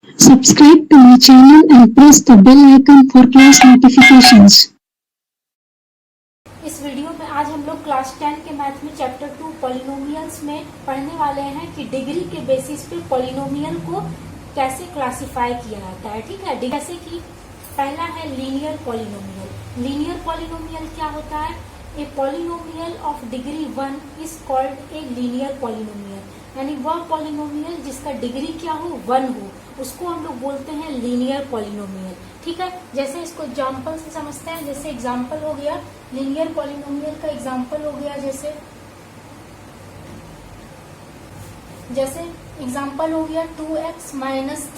Subscribe to my channel and press the bell icon for class notifications. इस video में आज हम लोग क्लास 10 के मैथ में चैप्टर 2 पॉलिनोमियल्स में पढ़ने वाले हैं कि डिग्री के बेसिस पे पॉलिनोमियल को कैसे क्लासिफाई किया जाता है। ठीक है, जैसे कि पहला है लीनियर पॉलिनोमियल। लीनियर पॉलिनोमियल क्या होता है? A polynomial of degree 1 is called a linear polynomial, यानी वह पॉलिनोमियल जिसका डिग्री क्या हो, 1 हो, उसको हम लोग बोलते हैं लीनियर पॉलिनोमियल। ठीक है, जैसे इसको एग्जाम्पल से समझते हैं। जैसे एग्जाम्पल हो गया लीनियर पॉलिनोमियल का एग्जाम्पल हो गया, जैसे एग्जाम्पल हो गया 2x माइनस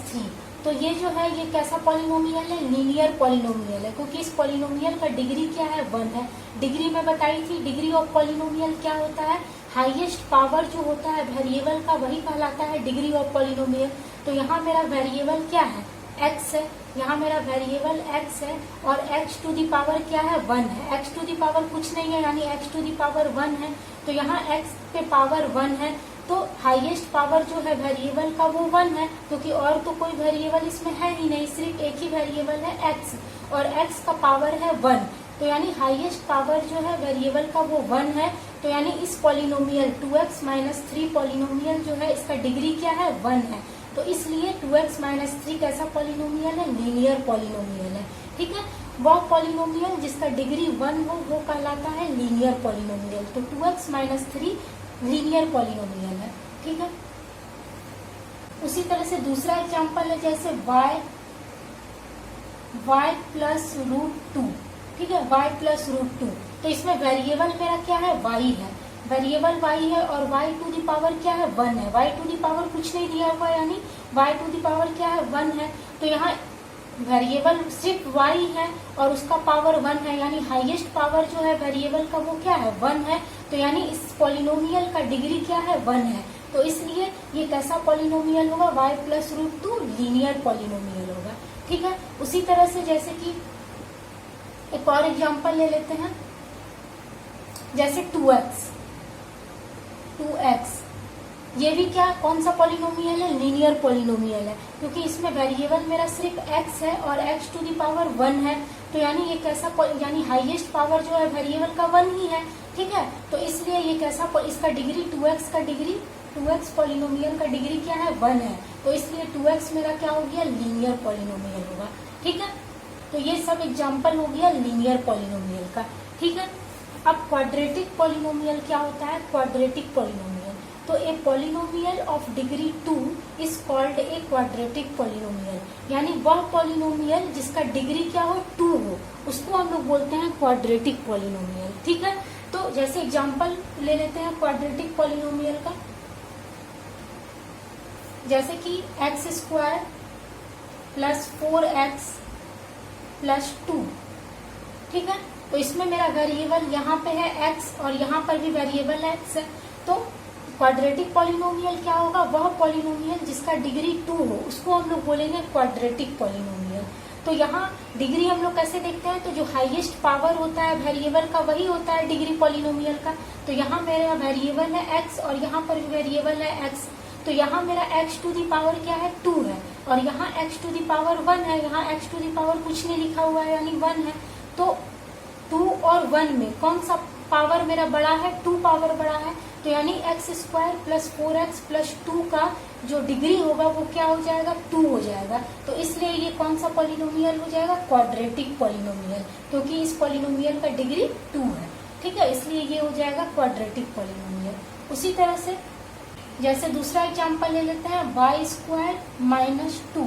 3। तो ये जो है ये कैसा पॉलिनोमियल है? लीनियर पॉलिनोमियल है, क्योंकि इस पॉलिनोमियल का डिग्री क्या है? 1 है। डिग्री में बताई थी, डिग्री ऑफ पॉलिनोमियल क्या होता है? हाईएस्ट पावर जो होता है वेरिएबल का, वही कहलाता है डिग्री ऑफ पॉलिनोमियल। तो यहाँ मेरा वेरिएबल क्या है? x है। यहाँ मेरा वेरिएबल x है और x टू दी पावर क्या है? 1 है। x टू दी पावर कुछ नहीं है, यानी x टू दी पावर 1 है। तो यहाँ x पे पावर 1 है, तो हाईएस्ट पावर जो है वेरिएबल का वो 1 है, क्योंकि और तो कोई वेरिएबल इसमें है ही नहीं, सिर्फ एक ही वेरिएबल है x, और x का पावर है 1। तो यानी हाईएस्ट पावर जो है वेरिएबल का वो 1 है। तो यानी इस पॉलिनोमियल 2x माइनस 3 पॉलिनोमियल जो है इसका डिग्री क्या है? 1 है। तो इसलिए 2x माइनस 3 कैसा पॉलिनोमियल है? लीनियर पॉलिनोमियल है। ठीक है, वह पॉलिनोमियल जिसका डिग्री 1 हो वो कहलाता है लीनियर पॉलिनोमियल। तो 2x माइनस 3 लीनियर पॉलिनोमियल है। ठीक है, उसी तरह से दूसरा एग्जांपल है, जैसे y प्लस रूट 2। ठीक है, y प्लस रूट 2। तो इसमें वेरिएबल मेरा क्या है? y है। वेरिएबल y है और y टू दी पावर क्या है? 1 है। y टू दी पावर कुछ नहीं दिया हुआ, यानी y टू दी पावर क्या है? 1 है। तो यहाँ वेरिएबल सिर्फ y है और उसका पावर 1 है, यानी हाईएस्ट पावर जो है वेरिएबल का वो क्या है? 1 है। तो यानी इस पॉलिनोमियल का डिग्री क्या है? 1 है। तो इसलिए ये कैसा पॉलिनोमियल होगा? y plus root 2 linear polynomial होगा। ठीक है, उसी तरह से जैसे कि एक और एग्जांपल ले लेते हैं, जैसे 2x। ये भी क्या, कौन सा पॉलिनोमियल है? लीनियर पॉलिनोमियल है, क्योंकि इसमें वेरिएबल मेरा सिर्फ x है और x टू दी पावर 1 है। तो यानी ये कैसा, यानी हाईएस्ट पावर जो है वेरिएबल का 1 ही है। ठीक है, तो इसलिए ये कैसा, इसका डिग्री 2x पॉलिनोमियल का डिग्री क्या है? 1 है। तो इसलिए 2x मेरा क्या हो गया? लीनियर पॉलिनोमियल होगा। ठीक है, तो ये सब एग्जाम्पल हो गया लीनियर पॉलिनोमियल का। ठीक है, अब क्वाड्रेटिक पॉलिनोमियल क्या होता है? क्वाड्रेटिक पॉलिनोमियल, तो a polynomial of degree 2 is called a quadratic polynomial, यानी वह पॉलिनोमियल जिसका डिग्री क्या हो? 2 हो, उसको हम लोग बोलते हैं क्वाड्रेटिक पॉलिनोमियल। ठीक है, तो जैसे एग्जांपल ले लेते हैं क्वाड्रेटिक पॉलिनोमियल का, जैसे कि x² प्लस 4x प्लस 2। ठीक है, तो इसमें मेरा वेरिएबल यहाँ पे है x और यहाँ पर भी वेरिएबल x है। तो क्वाड्रेटिक पॉलिनोमियल क्या होगा? वह पॉलिनोमियल जिसका डिग्री 2 हो, उसको हम लोग बोलेंगे क्वाड्रेटिक पॉलिनोमियल। तो यहाँ डिग्री हम लोग कैसे देखते हैं? तो जो हाईएस्ट पावर होता है वेरिएबल का वही होता है डिग्री पॉलिनोमियल का। तो यहाँ मेरा वेरिएबल है x और यहाँ पर भी वेरिएबल है x। तो यहाँ मेरा x टू दी पावर क्या है? 2 है, और यहाँ x टू दी पावर 1 है। यहाँ x टू दी पावर कुछ नहीं लिखा हुआ है, यानी 1 है। तो 2 और 1 में कौन सा पावर मेरा बड़ा है? 2 पावर बड़ा है। तो यानी x² प्लस 4x प्लस 2 का जो डिग्री होगा वो क्या हो जाएगा? 2 हो जाएगा। तो इसलिए ये कौन सा पॉलिनोमियल हो जाएगा? क्वाड्रेटिक पॉलिनोमियल, क्योंकि इस पॉलिनोमियल का डिग्री 2 है। ठीक है, इसलिए ये हो जाएगा क्वाड्रेटिक पॉलिनोमियल। उसी तरह से जैसे दूसरा एग्जाम्पल ले लेते हैं, y² माइनस 2।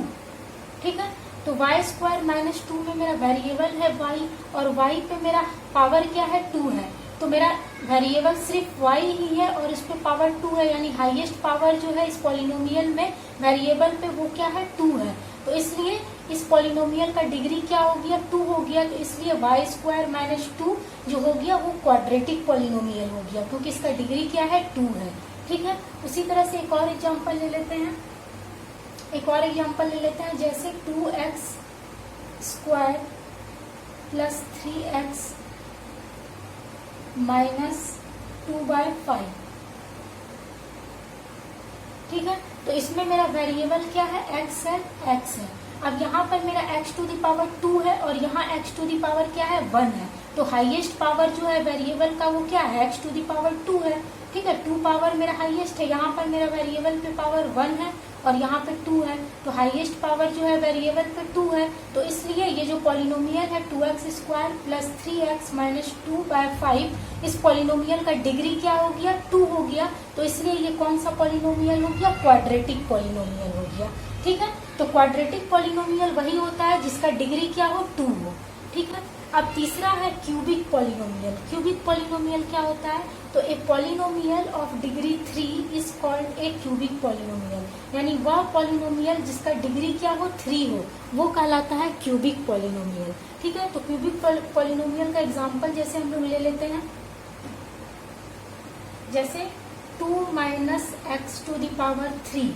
ठीक है, तो y² माइनस 2 में मेरा वेरिएबल है y और y पे मेरा पावर क्या है? 2 है। तो मेरा वेरिएबल सिर्फ y ही है और इस पे पावर 2 है, यानी हाईएस्ट पावर जो है इस पॉलिनोमियल में वेरिएबल पे वो क्या है? 2 है। तो इसलिए इस पॉलिनोमियल का डिग्री क्या हो गया? 2 हो गया। तो इसलिए y² माइनस 2 जो हो गया वो क्वाड्रेटिक पॉलिनोमियल हो गया, क्योंकि इसका डिग्री क्या है? 2 है। ठीक है, उसी तरह से एक और एग्जांपल ले लेते हैं, जैसे 2x² प्लस 3x माइनस 2/5। ठीक है, तो इसमें मेरा वेरिएबल क्या है, x है, x है। अब यहाँ पर मेरा x टू द पावर 2 है और यहाँ x टू द पावर क्या है, 1 है। तो हाईएस्ट पावर जो है वेरिएबल का वो क्या है, x टू द पावर 2 है। ठीक है, 2 पावर मेरा हाईएस्ट है। यहाँ पर मेरा वेरिएबल पे पावर 1 है और यहाँ पे 2 है, तो हाईएस्ट पावर जो है वेरिएबल पे 2 है। तो इसलिए ये जो पॉलिनोमियल है 2x square plus 3x minus 2/5, इस पॉलिनोमियल का डिग्री क्या हो गया, 2 हो गया। तो इसलिए ये कौन सा पॉलिनोमियल हो गया, क्वाड्रेटिक पॉलिनोमियल हो गया। ठीक है, तो क्वाड्रेटिक पॉलिनोमियल वही होता है जिसका डिग्री क्या हो, 2 हो। ठीक है, अब तीसरा है क्यूबिक पॉलिनोमियल। क्यूबिक पॉलिनोमियल क्या होता है, तो a polynomial of degree 3 is called A cubic polynomial, यानी वह पॉलिनोमियल जिसका डिग्री क्या हो, 3 हो, वो कहलाता है क्यूबिक पॉलिनोमियल। ठीक है, तो क्यूबिक पॉलिनोमियल का एग्जांपल जैसे हम लोग ले लेते हैं, जैसे 2 minus x to the power 3।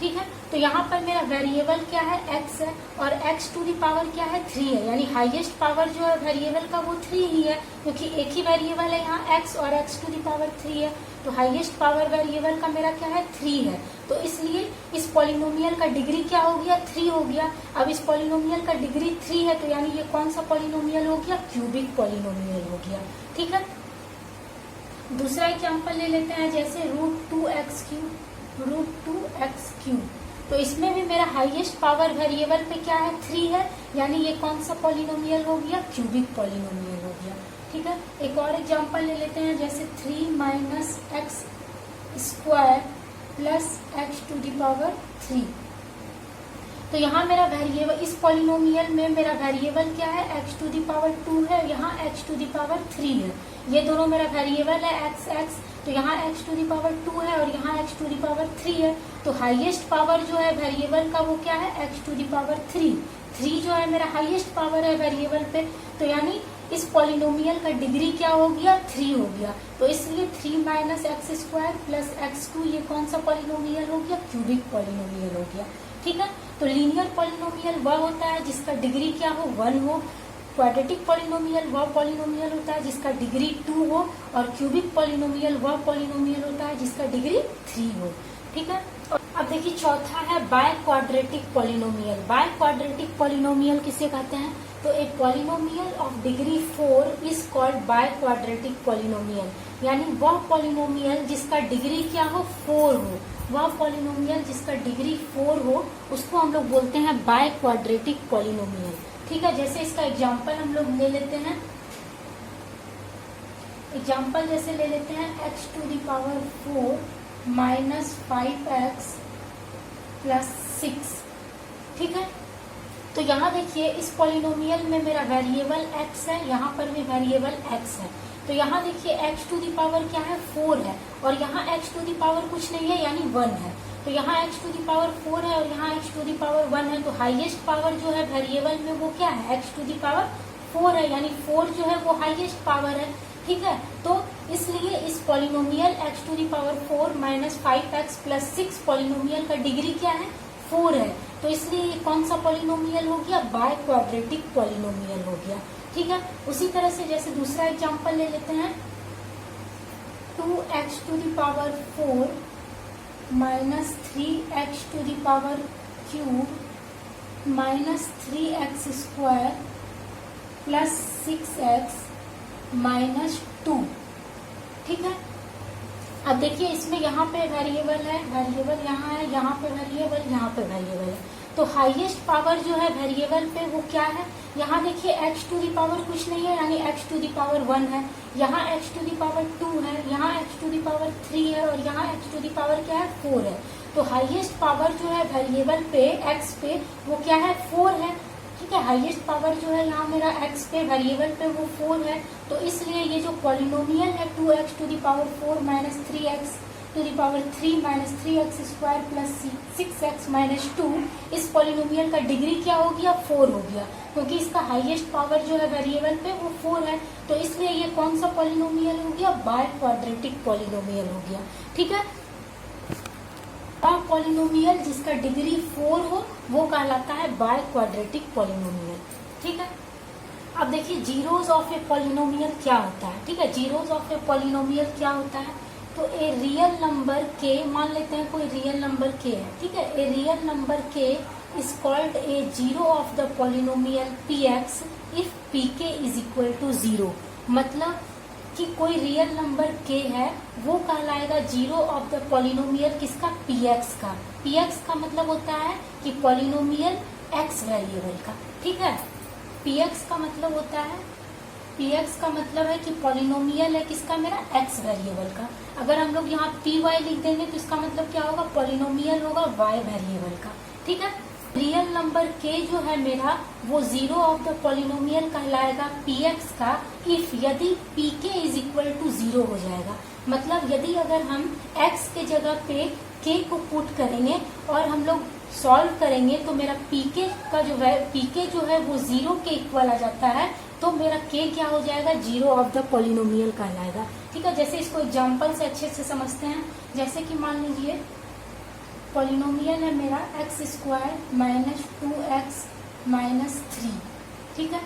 ठीक है, तो यहाँ पर मेरा वेरिएबल क्या है, x है और x टू द पावर क्या है, 3 है, यानी हाईएस्ट पावर जो है वेरिएबल का वो 3 ही है, क्योंकि एक ही वेरिएबल है यहाँ x और x टू द पावर 3 है। तो हाईएस्ट पावर वेरिएबल का मेरा क्या है, 3 है। तो इसलिए इस पॉलिनोमियल का डिग्री क्या हो गया, 3 हो गया। अब इस पॉलिनोमियल का डिग्री 3 है, तो यानी ये कौन सा पॉलिनोमियल हो गया, क्यूबिक पॉलिनोमियल हो गया। ठीक है, दूसरा एग्जाम्पल ले लेते हैं, जैसे √2x3। तो इसमें भी मेरा हाईएस्ट पावर वेरिएबल पे क्या है, 3 है, यानी ये कौन सा पॉलिनोमियल हो गया, क्यूबिक पॉलिनोमियल हो गया। ठीक है, एक और एग्जांपल ले लेते हैं, जैसे 3 minus x square plus x to the power 3। तो यहाँ मेरा वेरिएबल, इस पॉलिनोमियल में मेरा वेरिएबल क्या है, x टू द पावर 2 है, यहाँ x टू द पावर 3 है। ये दोनों मेरा वेरिएबल है x, तो यहाँ x टू द पावर 2 है और यहाँ x टू द पावर 3 है। तो हाईएस्ट पावर जो है वेरिएबल का वो क्या है, x टू द पावर 3। 3 जो है मेरा हाईएस्ट पावर है वेरिएबल पे, तो यानी इस पॉलिनोमियल का डिग्री क्या हो गया, 3 हो गया। तो इसलिए 3 minus x square plus x2 ये कौन सा पॉलिनोमियल हो गया, क्यूबिक पॉलिनोमियल हो गया। ठीक है, तो लीनियर पॉलिनोमियल वह होता है जिसका डिग्री क्या हो, 1 हो। क्वाड्रेटिक पॉलिनोमियल वह पॉलिनोमियल होता है जिसका डिग्री 2 हो, और क्यूबिक पॉलिनोमियल वह पॉलिनोमियल होता है जिसका डिग्री 3 हो। ठीक है, अब देखिए चौथा है by quadratic polynomial. By quadratic polynomial किसे कहते हैं, तो a polynomial of degree 4 is called by quadratic polynomial, यानी वह पॉलिनोमियल जिसका डिग्री क्या हो, 4 हो। वह पॉलिनोमियल जिसका डिग्री 4 हो उसको हम लोग बोलते हैं बाय क्वाड्रेटिक पॉलिनोमियल। ठीक है, जैसे इसका एग्जांपल हम लोग ले लेते हैं, एग्जांपल जैसे ले लेते हैं x to the power 4 minus 5x plus 6। ठीक है, तो यहाँ देखिए इस पॉलिनोमियल में मेरा वेरिएबल x है, यहाँ पर भी वेरिएबल x है। तो यहाँ देखिए x टू द पावर क्या है, 4 है, और यहाँ x टू द पावर कुछ नहीं है, यानी 1 है। तो यहाँ x टू द पावर 4 है और यहाँ x टू द पावर 1 है। तो हाईएस्ट पावर जो है वेरिएबल में वो क्या है, x टू द पावर 4 है, यानी 4 जो है वो हाईएस्ट पावर है। ठीक है, तो इसलिए इस polynomial x to the power 4 minus 5x plus 6 polynomial का डिग्री क्या है, 4 है। तो इसलिए ये कौन सा पॉलिनोमियल हो गया, बाय क्वाड्रेटिक पॉलिनोमियल हो गया। ठीक है, उसी तरह से जैसे दूसरा एग्जांपल ले लेते हैं, 2x to the power 4 minus 3x to the power cube minus 3x square plus 6x minus 2। ठीक है, अब देखिए इसमें यहाँ पे वेरिएबल है, वेरिएबल यहाँ है, यहाँ पे वेरिएबल, यहाँ पे वेरिएबल है। तो हाईएस्ट पावर जो है वेरिएबल पे वो क्या है, यहाँ देखिए x टू द पावर कुछ नहीं है, यानी x टू द पावर 1 है, यहाँ x टू द पावर 2 है, यहाँ x टू द पावर 3 है और यहाँ x टू द पावर क्या है, 4 है। तो हाईएस्ट पावर जो है वेरिएबल पे x पे वो क्या है, 4 है। ठीक है, हाईएस्ट पावर जो है यहाँ मेरा x पे वेरिएबल पे वो 4 है। तो इसलिए ये जो पॉलिनोमियल है 2x to the power 4 minus 3x to the power 3 minus 3x square plus 6x minus 2, इस पॉलिनोमियल का डिग्री क्या हो गया, 4 हो गया, क्योंकि इसका हाईएस्ट पावर जो है वेरिएबल पे वो 4 है। तो इसलिए ये कौन सा पॉलिनोमियल हो गया, बाय क्वाड्रेटिक पॉलिनोमियल हो गया। ठीक है, पॉलिनोमियल जिसका डिग्री 4 हो वो कहलाता है बाय क्वाड्रेटिक पॉलिनोमियल। ठीक है, अब देखिए जीरोज ऑफ ए पॉलिनोमियल क्या होता है। ठीक है, जीरोज ऑफ ए पॉलिनोमियल क्या होता है, तो ए रियल नंबर के, मान लेते हैं कोई रियल नंबर के है, ठीक है, a real number k is called a zero of the polynomial P x if P के इज इक्वल टू जीरो। मतलब कि कोई रियल नंबर के है वो कहलाएगा जीरो ऑफ द पॉलिनोमियल किसका, पी एक्स का। पी एक्स का मतलब होता है कि पॉलिनोमियल एक्स वेरिएबल का, ठीक है। पी एक्स का मतलब होता है, पी एक्स का मतलब है कि पॉलिनोमियल है किसका, मेरा एक्स वेरिएबल का। अगर हम लोग यहाँ पी वाई लिख देंगे तो इसका मतलब क्या होगा, पॉलिनोमियल होगा वाई वेरिएबल का, ठीक है। रियल नंबर के जो है मेरा वो जीरो ऑफ द पॉलिनोमियल कहलाएगा पी एक्स का इफ यदि पी के इज इक्वल टू जीरो हो जाएगा। मतलब यदि अगर हम एक्स के जगह पे के को पुट करेंगे और हम लोग सॉल्व करेंगे तो मेरा पीके का जो है, पीके जो है वो जीरो के इक्वल आ जाता है, तो मेरा के क्या हो जाएगा, जीरो ऑफ द पॉलिनोमियल कहलाएगा, ठीक है। जैसे इसको एग्जांपल से अच्छे से समझते हैं। जैसे कि मान लीजिए पॉलिनोमियल है मेरा x square minus 2x minus 3, ठीक है।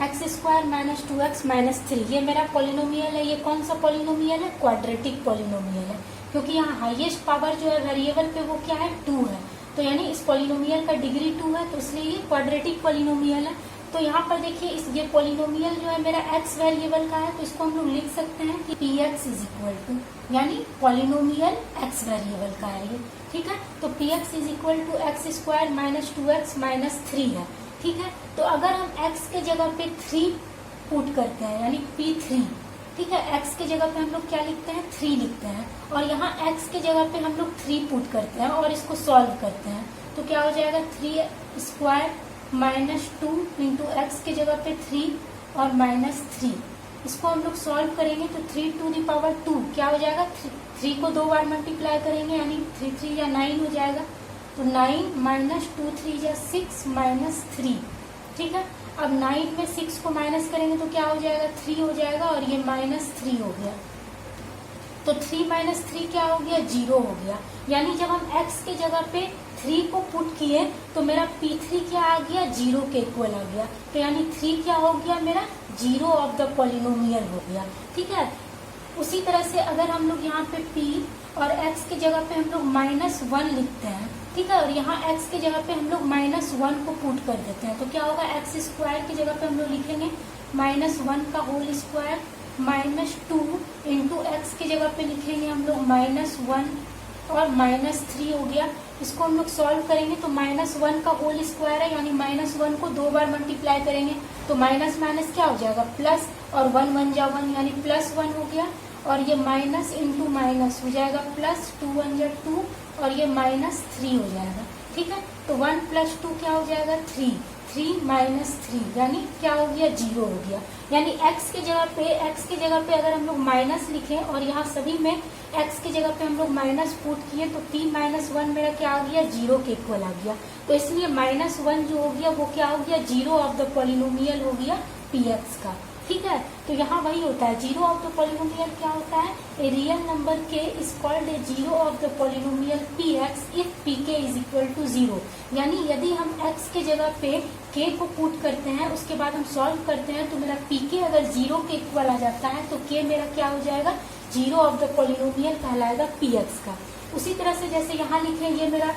X square minus 2x minus 3 ये मेरा पॉलिनोमियल है। ये कौन सा पॉलिनोमियल है, क्वाड्रेटिक पॉलिनोमियल है, क्योंकि यहाँ हाईएस्ट पावर जो है वेरिएबल पे वो क्या है, 2 है। तो यानी इस पॉलिनोमियल का डिग्री 2 है, तो इसलिए ये क्वाड्रेटिक पॉलिनोमियल है। तो यहाँ पर देखिए इस ये पॉलिनोमियल जो है मेरा एक्स वेरिएबल का है, तो इसको हम लोग लिख सकते हैं कि P x is equal to, यानी पॉलिनोमियल एक्स वेरिएबल का है ये, ठीक है। तो P x is equal to x square minus 2x minus 3 है, ठीक है। तो अगर हम x के जगह पे 3 पुट करते हैं यानी p3, ठीक है, x के जगह पे हम लोग क्या लिखते हैं, 3 लिखते हैं, और यहाँ x के जगह पे हम लोग 3 पुट करते हैं और इसको सॉल्व करते हैं, तो क्या हो जाएगा 3 स्क्वायर माइनस 2 इंटू एक्स के जगह पे 3 और माइनस 3। इसको हम लोग सॉल्व करेंगे तो 3 टू द पावर 2 क्या हो जाएगा, 3 को 2 बार मल्टीप्लाई करेंगे यानी 3 3 या 9 हो जाएगा, तो 9 माइनस 2 3 या 6 माइनस 3, ठीक है। अब 9 में 6 को माइनस करेंगे तो क्या हो जाएगा, 3 हो जाएगा, और ये माइनस 3 हो गया, तो 3 माइनस 3 क्या हो गया, 0 हो गया। यानी जब हम x के जगह पे 3 को पुट किए तो मेरा p3 क्या आ गया, 0 के इक्वल आ गया, तो यानी 3 क्या हो गया, मेरा जीरो ऑफ द पॉलिनोमियल हो गया, ठीक है। उसी तरह से अगर हम लोग यहाँ पे p और x के जगह पे हम लोग -1 लिखते हैं, ठीक है, और यहाँ x के जगह पे हम लोग -1 को पुट कर देते हैं, तो क्या होगा, एक्स स्क्वायर की जगह पे हम लोग लिखेंगे -1 का होल स्क्वायर -2 इंटू एक्स की जगह पे लिखेंगे हम लोग -1 और -3 हो गया। इसको हम लोग सॉल्व करेंगे तो -1 का होल स्क्वायर है, यानी -1 को 2 बार मल्टीप्लाई करेंगे तो माइनस माइनस क्या हो जाएगा, प्लस, और 1 1 जा 1 यानी +1 हो गया, और ये माइनस इंटू माइनस हो जाएगा प्लस, 2 1 जा 2, और ये -3 हो जाएगा, ठीक है। तो 1 + 2 क्या हो जाएगा, 3 3 माइनस 3 यानी क्या हो गया, 0 हो गया। यानी x के जगह पे अगर हम लोग माइनस लिखें और यहाँ सभी में x के जगह पे हम लोग माइनस पुट किए तो p - 1 मेरा क्या आ गया, 0 के इक्वल आ गया। तो इसलिए -1 जो हो गया वो क्या हो गया, जीरो ऑफ द पॉलिनोमियल हो गया px का, ठीक है। तो यहाँ वही होता है, जीरो ऑफ द पॉलिनोमियल क्या होता है, a real number k is called a zero of the polynomial px if pk is equal to 0। यानी यदि हम x के जगह पे k को पुट करते हैं उसके बाद हम सॉल्व करते हैं तो मेरा pk अगर 0 के इक्वल आ जाता है तो k मेरा क्या हो जाएगा, जीरो ऑफ द पॉलिनोमियल कहलाएगा px का। उसी तरह से जैसे यहाँ लिखे ये मेरा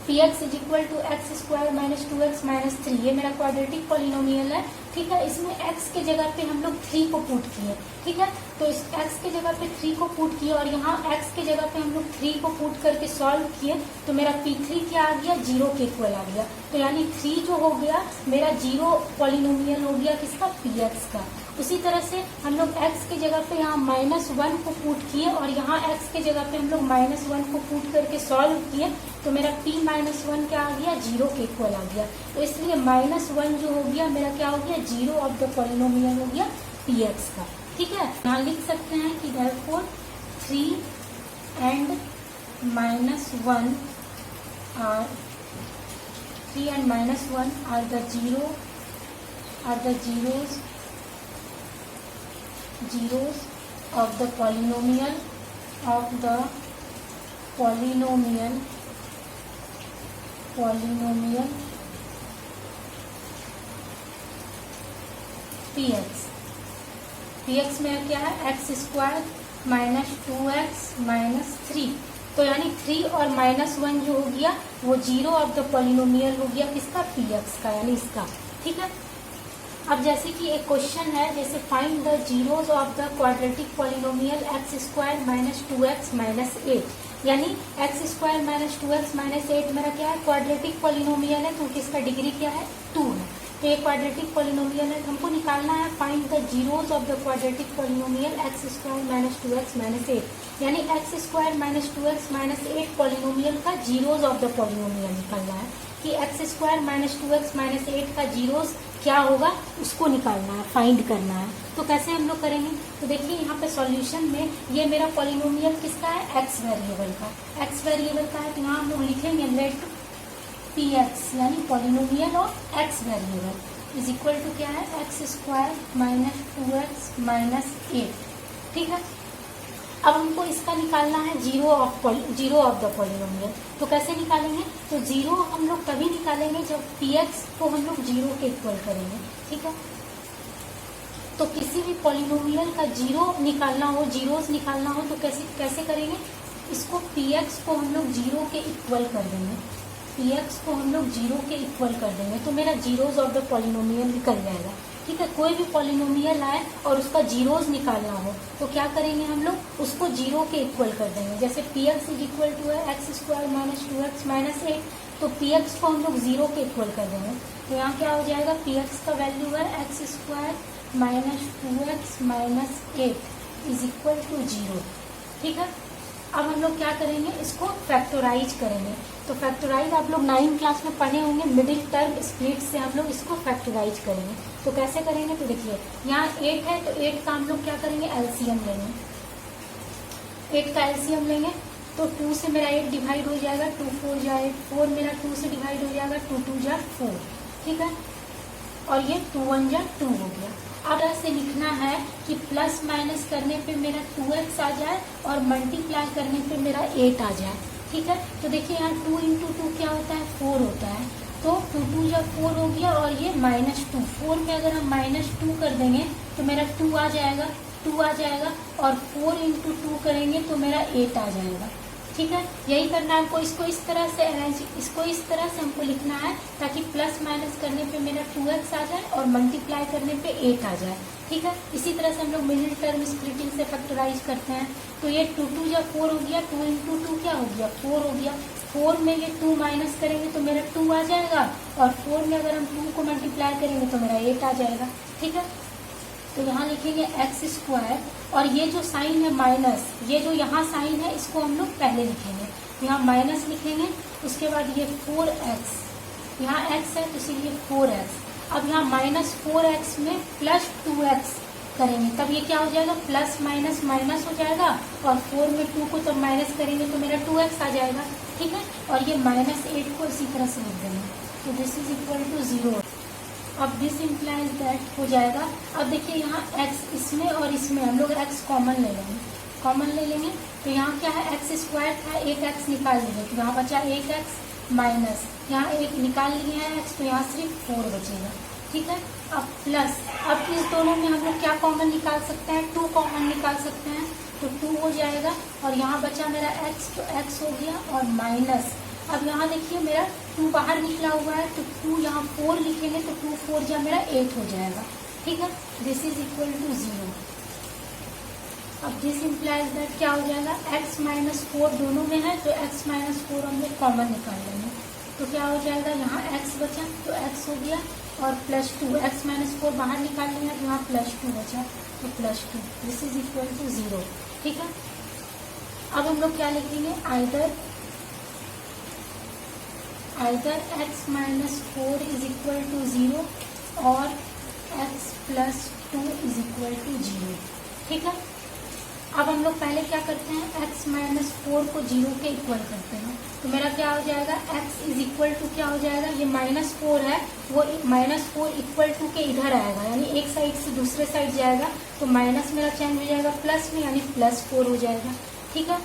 px is equal to x square minus 2x minus 3, ये मेरा क्वाड्रेटिक पॉलिनोमियल है, ठीक है। इसमें x के जगह पे हम लोग 3 को पुट किए, ठीक है। तो इस x के जगह पे 3 को पुट किए और यहाँ x के जगह पे हम लोग 3 को पुट करके सॉल्व किए तो मेरा p3 क्या आ गया, 0 के इक्वल आ गया। तो यानी 3 जो हो गया मेरा जीरो पॉलिनोमियल हो गया किसका, px का। उसी तरह से हम लोग x के जगह पे यहाँ -1 को पुट किए और यहाँ x के जगह पे हम लोग -1 को पुट करके सॉल्व किए तो मेरा p - 1 क्या आ गया, 0 के इक्वल आ गया। तो इसलिए -1 जो हो गया मेरा क्या हो गया, जीरो ऑफ द पॉलिनोमियल हो गया px का, ठीक है। यहाँ लिख सकते हैं कि therefore 3 and -1 are the zeros of the polynomial P x में क्या है x square minus 2x minus 3, तो यानी 3 और -1 जो हो गया वो जीरो ऑफ द पॉलिनोमियल हो गया किसका, पी एक्स का, यानी इसका। ठीक है, अब जैसे कि एक क्वेश्चन है, जैसे find the zeros of the quadratic polynomial x square minus 2x minus 8, यानी x square minus 2x minus 8 मेरा क्या है, क्वाड्रेटिक पॉलिनोमियल है, क्योंकि इसका डिग्री क्या है, 2 है। तो ये क्वाड्रेटिक पॉलिनोमियल है, हमको निकालना है find the zeros of the quadratic polynomial x square minus 2x minus 8, यानी x square minus 2x minus 8 polynomial का जीरोज ऑफ द पॉलिनोमियल निकालना है, कि x square minus 2x minus 8 का जीरोज क्या होगा उसको निकालना है, फाइंड करना है। तो कैसे हम लोग करेंगे, तो देखिए यहाँ पे सॉल्यूशन में ये मेरा पॉलिनोमियल किसका है, एक्स वेरिएबल का, एक्स वेरिएबल का है, तो यहाँ हम लोग लिखेंगे लेट पी एक्स, यानी polynomial of x variable is equal to क्या है, x square minus 2x minus 8। ठीक है, अब हमको इसका निकालना है जीरो ऑफ द पॉलिनोमियल। तो कैसे निकालेंगे, तो जीरो हम लोग तभी निकालेंगे जब पी एक्स को हम लोग जीरो के इक्वल करेंगे। ठीक है, तो किसी भी पॉलिनोमियल का जीरो निकालना हो, जीरोस निकालना हो, तो कैसे करेंगे, इसको पी एक्स को हम लोग जीरो के इक्वल कर देंगे, पी एक्स को हम लोग जीरो के इक्वल कर देंगे, तो मेरा जीरोज ऑफ द पॉलिनोमियल निकल जाएगा। ठीक है, कोई भी पॉलिनोमियल आए और उसका जीरोज निकालना हो तो क्या करेंगे, हम लोग उसको जीरो के इक्वल कर देंगे। जैसे P x is equal to है x square minus 2x minus 8, तो पी एक्स को हम लोग जीरो के इक्वल कर देंगे। तो यहाँ क्या हो जाएगा, पी एक्स का वैल्यू है x square minus 2x minus 8 is equal to zero. ठीक है, अब हम लोग क्या करेंगे, इसको फैक्टराइज करेंगे। तो फैक्टराइज आप लोग 9th क्लास में पढ़े होंगे, मिडिल टर्म स्प्लिट से हम लोग इसको फैक्टराइज करेंगे। तो कैसे करेंगे, तो देखिए यहाँ 8 है, तो 8 का हम लोग क्या करेंगे, एलसीएम लेंगे, 8 का एलसीएम लेंगे, तो 2 से मेरा 8 डिवाइड हो जाएगा, 2 4 जाए 4 मेरा 2 से डिवाइड हो जाएगा, 2 2 जा 4। ठीक है, और ये 2 1 जा 2 हो गया। अब ऐसे लिखना है कि प्लस माइनस करने पे मेरा 2x आ जाए और मल्टीप्लाई करने पे मेरा 8 आ जाए। ठीक है, तो देखिए यहाँ 2 इंटू 2 क्या होता है, 4 होता है, तो 2 2 जा 4 हो गया, और ये -2, 4 में अगर हम -2 कर देंगे तो मेरा 2 आ जाएगा, 2 आ जाएगा, और 4 इंटू 2 करेंगे तो मेरा 8 आ जाएगा। ठीक है, यही करना है हमको, इसको इस तरह से अरेंज, इसको इस तरह से हमको लिखना है ताकि प्लस माइनस करने पे मेरा 2x आ जाए और मल्टीप्लाई करने पे 8 आ जाए। ठीक है, इसी तरह से हम लोग मिडिल टर्म स्प्लिटिंग से फैक्टराइज करते हैं। तो ये 2 2 जा 4 हो गया, 2 इंटू 2 क्या हो गया, 4 हो गया, 4 में ये 2 माइनस करेंगे तो मेरा 2 आ जाएगा, और 4 में अगर हम 2 को मल्टीप्लाई करेंगे तो मेरा 8 आ जाएगा। ठीक है, तो यहाँ लिखेंगे एक्स स्क्वायर, और ये जो साइन है माइनस, ये जो यहाँ साइन है इसको हम लोग पहले लिखेंगे, तो यहाँ माइनस लिखेंगे, उसके बाद ये 4x, यहाँ x है तो इसीलिए 4x। अब यहाँ -4x में प्लस 2x करेंगे, तब ये क्या हो जाएगा, प्लस माइनस माइनस हो जाएगा, और 4 में 2 को तब माइनस करेंगे तो मेरा 2x आ जाएगा। ठीक है, और ये -8 को इसी तरह से लिख देंगे, तो दिस इज इक्वल टू 0। अब दिस इम्प्लाइज दैट हो जाएगा। अब देखिए यहाँ x इसमें और इसमें हम लोग x कॉमन ले लेंगे, कॉमन ले लेंगे, तो यहाँ क्या है, एक्स स्क्वायर था, एक x निकाल लेंगे, तो यहाँ बचा 1x माइनस, यहाँ एक निकाल लिए हैं x, तो यहाँ सिर्फ 4 बचेगा। ठीक है, अब प्लस, अब इस दोनों में हम लोग क्या कॉमन निकाल सकते हैं, 2 कॉमन निकाल सकते हैं, तो 2 हो जाएगा, और यहाँ बचा मेरा x, तो x हो गया, और माइनस, अब यहाँ देखिए मेरा 2 बाहर निकला हुआ है, तो 2 यहाँ 4 लिखेंगे, तो 2 4 जा मेरा 8 हो जाएगा। ठीक है, दिस इज इक्वल टू 0। अब दिस इम्प्लाइज दैट क्या हो जाएगा, x माइनस 4 दोनों में है, तो x माइनस 4 हम लोग कॉमन निकाल लेंगे, तो क्या हो जाएगा, यहाँ x बचा तो x हो गया, और प्लस 2, x माइनस 4 बाहर निकाल लेंगे, तो यहाँ प्लस 2 बचा, तो plus 2, this is equal to 0। ठीक है, अब हम लोग क्या लिखेंगे, either x minus 4 is equal to 0 और x plus 2 is equal to 0। ठीक है, अब हम लोग पहले क्या करते हैं, x माइनस 4 को 0 के इक्वल करते हैं, तो मेरा क्या हो जाएगा, x इज इक्वल टू क्या हो जाएगा, ये -4 है, वो -4 इक्वल टू के इधर आएगा, यानी एक साइड से दूसरे साइड जाएगा, तो माइनस मेरा चेंज हो जाएगा प्लस में, यानी +4 हो जाएगा। ठीक है,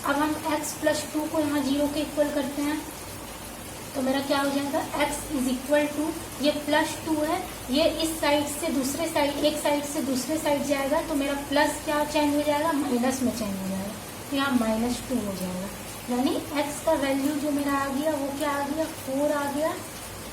अब हम x प्लस 2 को यहाँ 0 के इक्वल करते हैं, तो मेरा क्या हो जाएगा, x इज इक्वल टू, ये +2 है, ये इस साइड से दूसरे साइड, एक साइड से दूसरे साइड जाएगा तो मेरा प्लस क्या चेंज हो जाएगा, माइनस में चेंज हो जाएगा, तो यहाँ -2 हो जाएगा। यानी x का वैल्यू जो मेरा आ गया वो क्या आ गया, 4 आ गया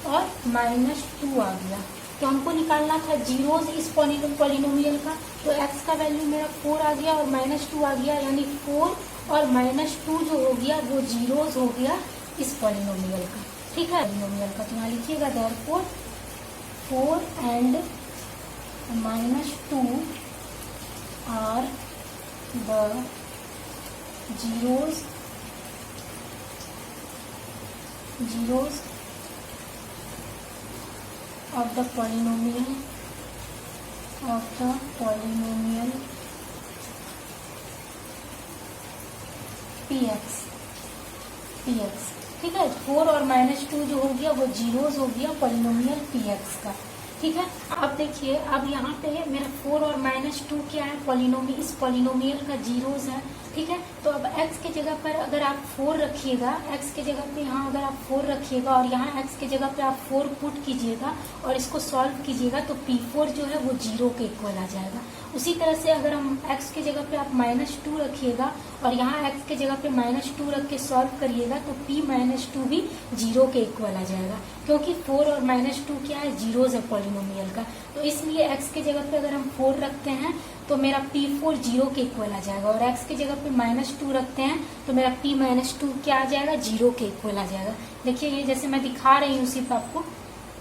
और -2 आ गया। तो हमको निकालना था जीरोज इस पॉलिनोमियल का, तो x का वैल्यू मेरा 4 आ गया और -2 आ गया, यानी 4 और -2 जो हो गया वो जीरोज हो गया इस पॉलिनोमियल का। ठीक है, पॉलिनोमियल का तो यहाँ लिखिएगा therefore 4 and -2 are the zeros of the polynomial px। ठीक है, 4 और -2 जो हो गया वो जीरोज हो गया पॉलिनोमियल px का। ठीक है, अब देखिए, अब यहाँ पे मेरा 4 और -2 क्या है, इस पॉलिनोमियल का जीरोज है। ठीक है, तो अब x के जगह पर अगर आप 4 रखिएगा, x के जगह पे यहाँ अगर आप 4 रखिएगा और यहाँ x के जगह पे आप 4 पुट कीजिएगा और इसको सॉल्व कीजिएगा तो P4 जो है वो 0 के इक्वल आ जाएगा। उसी तरह से अगर हम x के जगह पे आप -2 रखिएगा और यहाँ x के जगह पे -2 रख के सॉल्व करिएगा तो P-2 भी 0 के इक्वल आ जाएगा, क्योंकि 4 और -2 क्या है, जीरोज है पॉलिनोमियल का। तो इसलिए x के जगह पे अगर हम 4 रखते हैं तो मेरा P4 0 के इक्वल आ जाएगा, और x के जगह पे -2 रखते हैं तो मेरा P-2 क्या आ जाएगा, 0 के इक्वल आ जाएगा। देखिए, ये जैसे मैं दिखा रही हूँ, सिर्फ आपको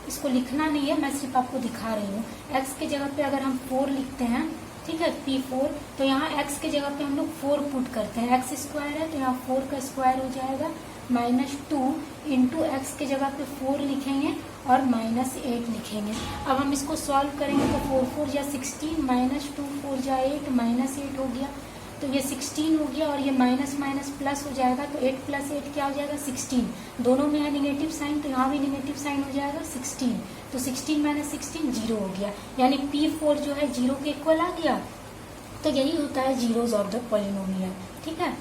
इसको लिखना नहीं है, मैं सिर्फ आपको दिखा रही हूँ। x के जगह पे अगर हम 4 लिखते हैं, ठीक है, P4, तो यहाँ x के जगह पे हम लोग 4 पुट करते हैं, x स्क्वायर है तो यहाँ 4 का स्क्वायर हो जाएगा, -2 इंटू एक्स के जगह पे 4 लिखेंगे और -8 लिखेंगे। अब हम इसको सॉल्व करेंगे तो 4 4 या 16, -2 4 या 8, -8 हो गया, तो ये 16 हो गया और ये माइनस माइनस प्लस हो जाएगा, तो 8 + 8 क्या हो जाएगा, 16। दोनों में है निगेटिव साइन तो यहाँ भी निगेटिव साइन हो जाएगा 16, तो 16 - 16 0 हो गया, यानी P4 जो है 0 के इक्वल आ गया। तो यही होता है जीरोज ऑफ द पॉलिनोमियल। ठीक है।